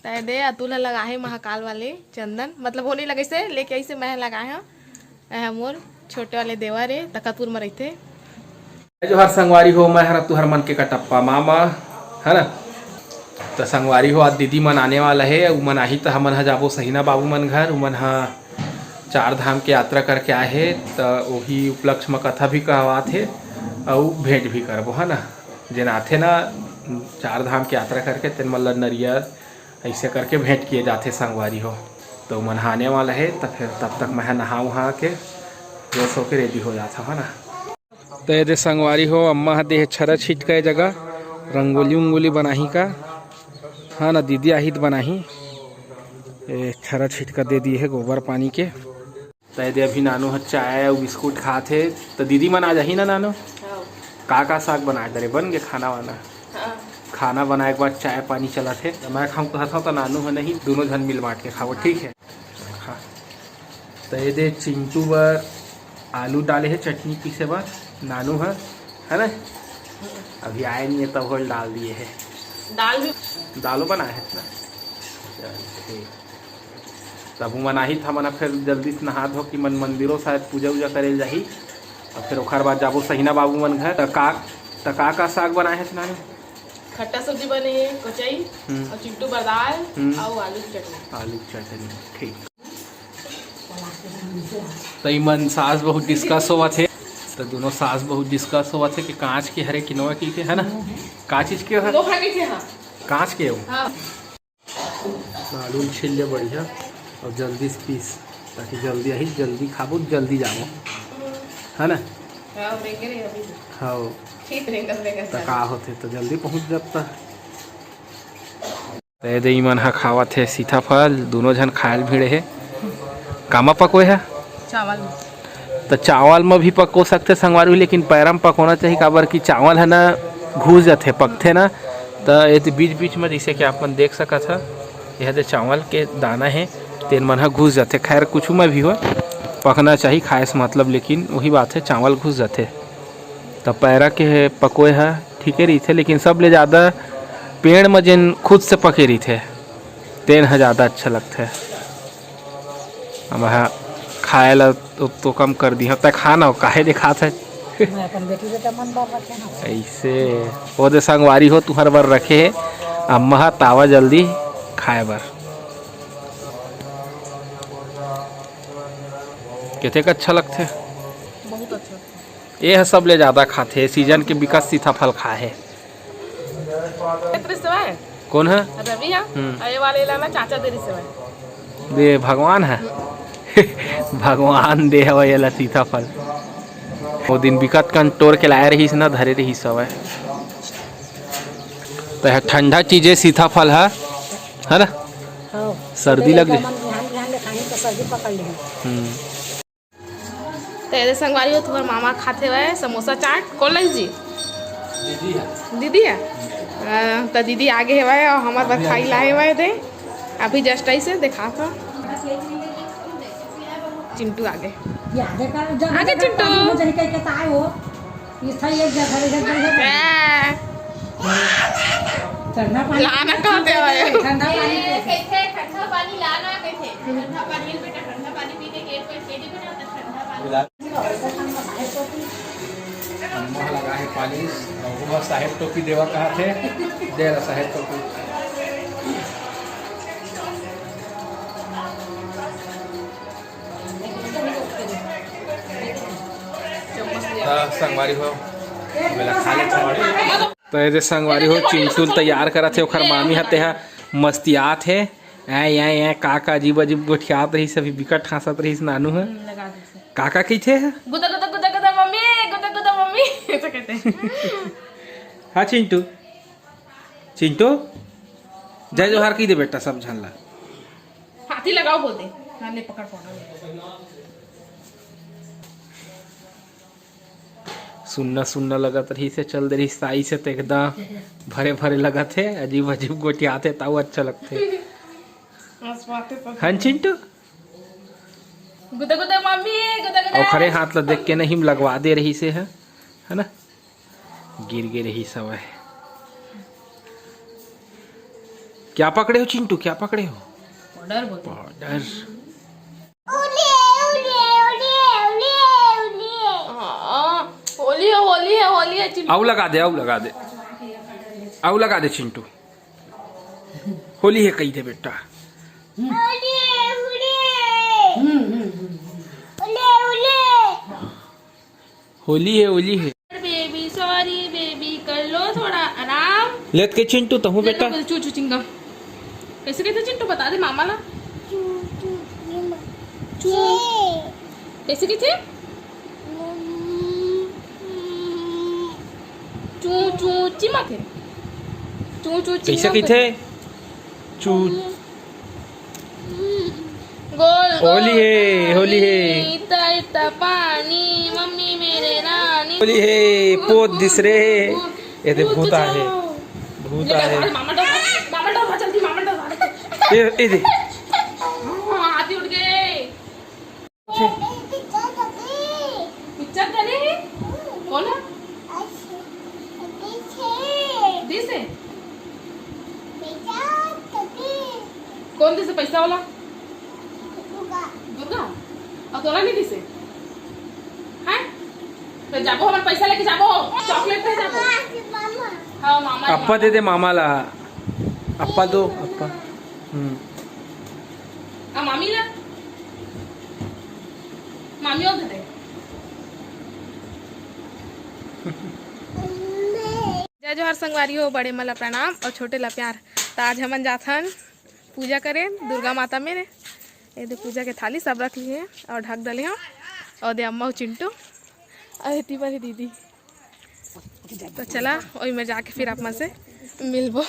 तय दे अतुल लगा है महाकाल वाले चंदन, मतलब होने लगे से लेके ऐसे मैं लगाए हैं मोर छोटे वाले देवर है तकतपुर में रहते। जो हर संगवारी हो मैं हर तुहर मन के कटप्पा मामा है ना। तो संगवारी हो आज दीदी मन आने वाला है, उमन आही तो हमन जाबो सहीना बाबू मन घर। उमन चार धाम के यात्रा करके आए है, तो वही उपलक्ष्य में कथा भी कहवात है और भेंट भी करबो है ना। जिन आथे ना चार धाम की यात्रा करके तेन मतलब नरियर ऐसे करके भेंट किए जाते संगवारी हो। तो मन आने वाला है, तो फिर तब तक मैं नहा वहा के फ्रेश होके रेडी हो जाता है ना। तो ये संगवारी हो अम्मा दे छरा छीट के जगह रंगोली उंगोली बनाही का हाँ ना। दीदी आहित बनाही छरा छीट का दे दी है गोबर पानी के। तो दे अभी नानू चाय और बिस्कुट खाते। तो दीदी मन आ जाही ना नानू। का साग बनाए दरे बन गए खाना वाना। खाना बनाए के बाद चाय पानी चला थे। तो मैं खाऊँ कहता हूँ तो नानू है नहीं, दोनों जन मिल बांट के खाओ ठीक है। हाँ तो ये दे चिंटू बर आलू डाले है चटनी पीसे बार नानू है ना। अभी आए नहीं है तब होल डाल दिए है। दाल भी दालो बनाए है ना। ठीक तब मनाही था मना फिर जल्दी से नहा धो कि मन मंदिरों शायद पूजा वूजा करे जाही। और फिर ओखर बाद जाबो सहीना बाबू मन घर। तका का साग बनाए है नानू। खट्टा सब्जी बने है कचई और चिट्टू दाल और आलू की चटनी। आलू की चटनी ठीक। तो मन सास बहुत डिस्कस हुआ थे। तो दोनों सास बहुत डिस्कस हुआ थे कि कांच के हरे किनोवा की थे है ना। का चीज के है कांच के हो। आलू छील ले बढ़िया और जल्दी से पीस ताकि जल्दी आई जल्दी खाबो जल्दी जाओ है ना। हाँ तो का होते तो जल्दी पहुँच जाता। तो दे मन खावा थे सीताफल दोनों जन खायल भीड़े है। कामा पकोए है चावल। तो चावल में भी पको सकते संगवारी, लेकिन पैरा में पकोना चाहिए काबर कि चावल है ना घुस जाते पकते ना। तो ये बीच बीच में जैसे कि आप मन देख सका था यह दे चावल के दाना है तेन मन घुस जाते। खैर कुछ में भी हो पकना चाहिए खाए से मतलब, लेकिन वही बात है चावल घुस जाते। तो पैरा के पकोए है ठीक है रही थे, लेकिन सब ले ज़्यादा पेड़ में जिन खुद से पके रही थे तेन है ज़्यादा अच्छा लगता है। अब खाए ला तो कम कर दी तक खाना काहे दिखात है ऐसे। वो दे संगवारी हो तुहर बर रखे है अम्मा तावा जल्दी खाए बर। कितने का अच्छा लगते बहुत अच्छा। ये है सब ले ज़्यादा खाते सीजन के विकास सीताफल खाए है। कौन है रवि है वाले लाना चाचा देरी से दे भगवान है भगवान दे हवा सीताफल। वो दिन बिकट कन तोड़ के लाए रही ना धरे रही सब तो ठंडा चीजें सीताफल है ना। सर्दी लग जाए तो संगवारी हो तुम्हारे मामा खाते हुए समोसा चाट कौन लगी जी दीदी है। तो दीदी आगे है और हमारे पास खाई लाए हुए थे अभी जस्ट ऐसे देखा था। चिंटू आगे आगे चिंटू लाना कहते हैं ठंडा पानी लाना कैसे ठंडा पानी बेटा ठंडा पानी पीने के केडी में आता ठंडा पानी अम्मा लगा है पानी और वो साहेब टोपी देवा कहा थे दे रहा साहेब टोपी। संगवारी हो तो ये संगवारी हो चिंटू तैयार करा थे ओखर मामी हते है मस्तियात है ऐ काका अजीब अजीब गोठियात रही सभी बिकट ठासत रही नानू है काका की थे गुदा गुदा गुदा गुदा मम्मी ऐसा कहते हैं। हाँ चिंटू चिंटू जय जोहार की दे बेटा सब झल्ला हाथी लगाओ बोलते ले पकड़ पकड़। सुनना सुनना लगत रही से चल दे रही साई से तो एकदम भरे भरे लगत है अजीब अजीब गोटी आते ताऊ अच्छा लगते हाँ चिंटू गुदा गुदा मम्मी गुदा गुदा और खरे हाथ ला देख के नहीं लगवा दे रही से है ना गिर गे रही सब क्या पकड़े हो चिंटू, क्या पकड़े हो? पाउडर बोलते हैं। पाउडर। हाँ, होली है होली है होली है चिंटू। आऊ लगा दे, आऊ लगा दे, आऊ लगा दे चिंटू। होली है कही दे बेटा। होली है होली है। बेबी सॉरी बेबी, कर लो थोड़ा आराम। लेट के चिंटू तहु बेटा। चू चू चिंगम कैसे कहते चिंटू, बता दे मामा ला। चू कैसे कहते? चू चू चिमक है। चू चू कैसे कहते? चू। गोल होली है होली है। इतना इतना पानी मम्मी मेरे रानी। होली है पोत दिस रे। ये दे भूता है, भूता है। मामा डर जल्दी, मामा डर। ये दे हाथी उठ गए। पिक्चर चले है कौन है? दिस है कौन दिसे? पैसा वाला दुर्गा। और तोला नहीं दिसे हैं? तो जाबो हमर पैसा लेके जाबो, चॉकलेट पे जाबो। हाँ मामा अप्पा दे दे मामा ला, अप्पा दो अप्पा। मामी ला, मामी और दे दे। जय जोहार संगवारी हो, बड़े मला प्रणाम और छोटे ला प्यार। तो आज हमन जाथन पूजा करें दुर्गा माता में। ये दे पूजा के थाली सब रख लिए और ढक डले हैं। और दे अम्मा चिंटू और इतनी बड़ी दीदी। तो चला वही में जाके फिर आप से मिलबो।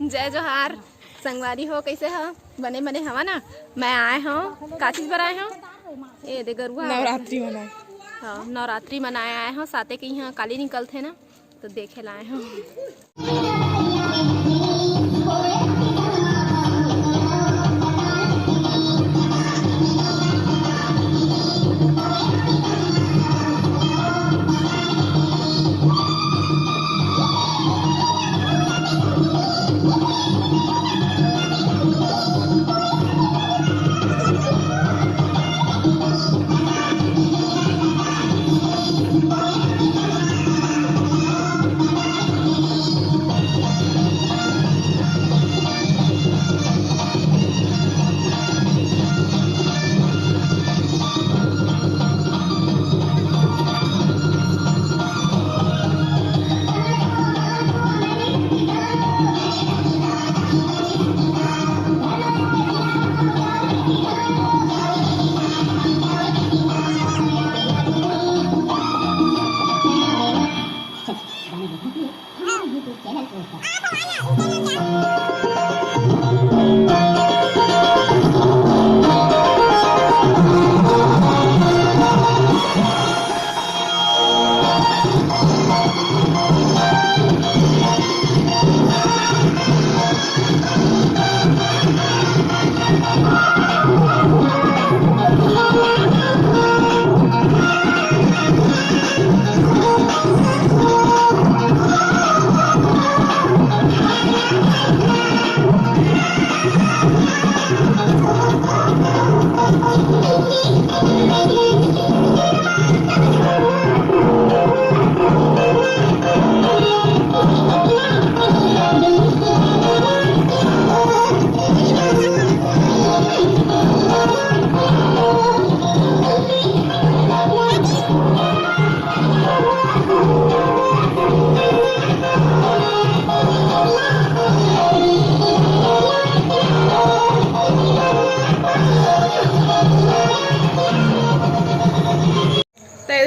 जय जोहार संगवारी हो, कैसे हो? बने बने हवा ना। मैं आए हूँ का चीज पर आए हूँ? ये दे गरुआ नवरात्रि मनाए। हाँ नवरात्रि मनाए आए हूँ। साथे के यहाँ काली निकलते ना तो देखे लाए हूँ।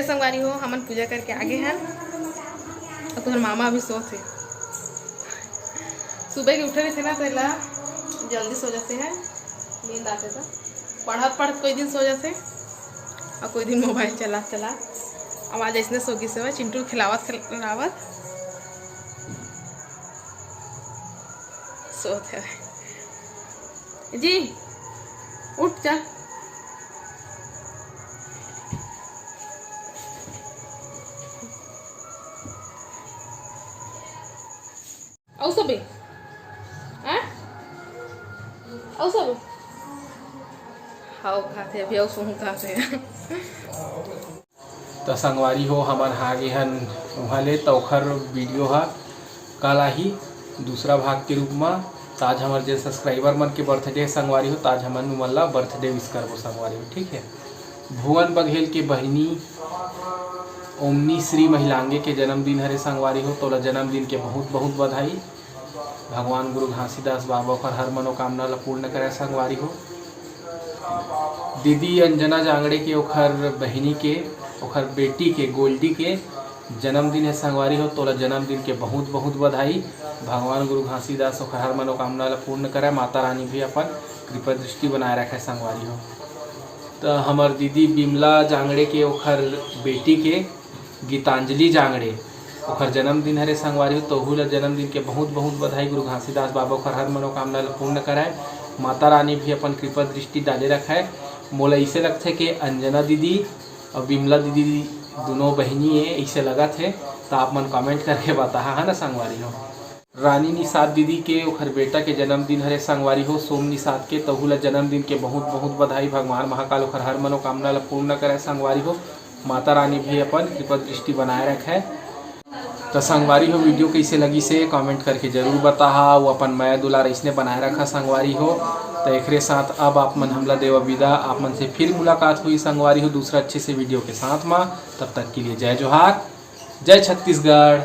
संगवारी हो, हमन पूजा करके आगे हैं और तुम्हारे मामा अभी सो थे। सुबह के उठे रहे थे ना तो ला जल्दी सो जाते हैं, नींद आते था। पढ़त कोई दिन सो जाते और कोई दिन मोबाइल चला आवाज ऐसने सोगी से चिंटू खिलावत सोते जी। उठ चल। औ सबे और सब हाउ खाते अभी और सुन खाते तो संगवारी हो हमन आगे हन वहाँ ले तो ओखर वीडियो हा कल आही दूसरा भाग के रूप में। ताज हमारे जो सब्सक्राइबर मन के बर्थडे संगवारी हो ताज हमन उमन ला बर्थडे विश करबो संगवारी हो, ठीक है। भुवन बघेल के बहिनी ओमनी श्री महिलांगे के जन्मदिन हरे संगवारी हो, तोला जन्मदिन के बहुत बहुत बधाई। भगवान गुरु घासीदास बाबा ओखर हर मनोकामना ला पूर्ण करे संगवारी हो। दीदी अंजना जांगड़े के ओखर बहिनी के ओखर बेटी के गोल्डी के जन्मदिन है संगवारी हो, तोला जन्मदिन के बहुत बहुत बधाई। भगवान गुरु घासीदास ओखर हर मनोकामना ला पूर्ण करे, माता रानी भी अपन कृपा दृष्टि बनाए रखे संगवारी हो। तो हमार दीदी बिमला जांगड़े के ओखर बेटी के गीतांजलि जांगड़े ओखर जन्मदिन हरे संगवारी हो, तोहू ला जन्मदिन के बहुत बहुत बधाई। गुरु घासीदास बाबा ओखर हर मनोकामना ला पूर्ण कराए, माता रानी भी अपन कृपा दृष्टि डाले रखाए। मोला ऐसे लगथे कि अंजना दीदी और बिमला दीदी दोनों बहनी है, ऐसे लगा थे। तो आप मन कमेंट करके बता है ना संगवारी हो। रानी निषाद दीदी के ओखर बेटा के जन्मदिन हरे संगवारी हो, सोम निषाद के तहु ला जन्मदिन के बहुत बहुत बधाई। भगवान महाकाल ओखर हर मनोकामना ला पूर्ण करे संगवारी हो, माता रानी भी अपन कृपा दृष्टि बनाए रखे। तो संगवारी हो वीडियो कैसे लगी से कमेंट करके जरूर बताहा। वो अपन माया दुलार इसने बनाए रखा संगवारी हो। तो एक साथ अब आप मन हमला देवा विदा, आप मन से फिर मुलाकात हुई संगवारी हो दूसरा अच्छे से वीडियो के साथ में। तब तक के लिए जय जोहार, जय छत्तीसगढ़।